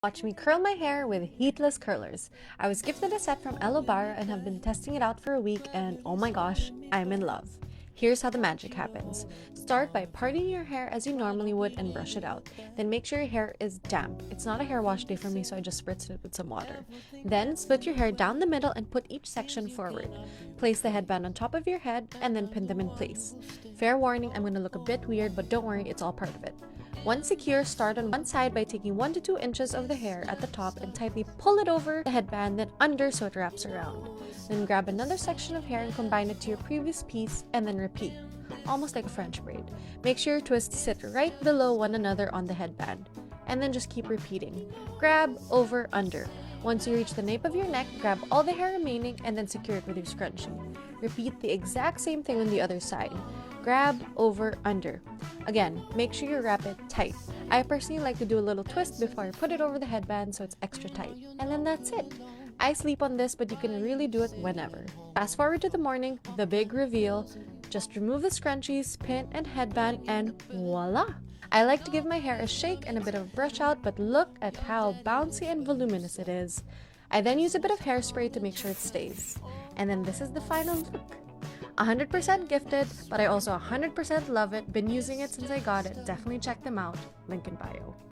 Watch me curl my hair with heatless curlers. I was gifted a set from 𝗘𝗹𝗁𝗏 and have been testing it out for a week, and oh my gosh, I'm in love. Here's how the magic happens. Start by parting your hair as you normally would and brush it out. Then make sure your hair is damp. It's not a hair wash day for me, so I just spritzed it with some water. Then split your hair down the middle and put each section forward. Place the headband on top of your head and then pin them in place. Fair warning, I'm going to look a bit weird, but don't worry, it's all part of it. Once secure, start on one side by taking 1 to 2 inches of the hair at the top and tightly pull it over the headband, then under so it wraps around. Then grab another section of hair and combine it to your previous piece and then repeat, almost like a French braid. Make sure your twists sit right below one another on the headband. And then just keep repeating. Grab, over, under. Once you reach the nape of your neck, grab all the hair remaining and then secure it with your scrunchie. Repeat the exact same thing on the other side. Grab, over, under. Again, make sure you wrap it tight. I personally like to do a little twist before I put it over the headband so it's extra tight. And then that's it. I sleep on this, but you can really do it whenever. Fast forward to the morning, the big reveal. Just remove the scrunchies, pin, and headband, and voila! I like to give my hair a shake and a bit of a brush out, but look at how bouncy and voluminous it is. I then use a bit of hairspray to make sure it stays. And then this is the final look. 100% gifted, but I also 100% love it. Been using it since I got it. Definitely check them out. Link in bio.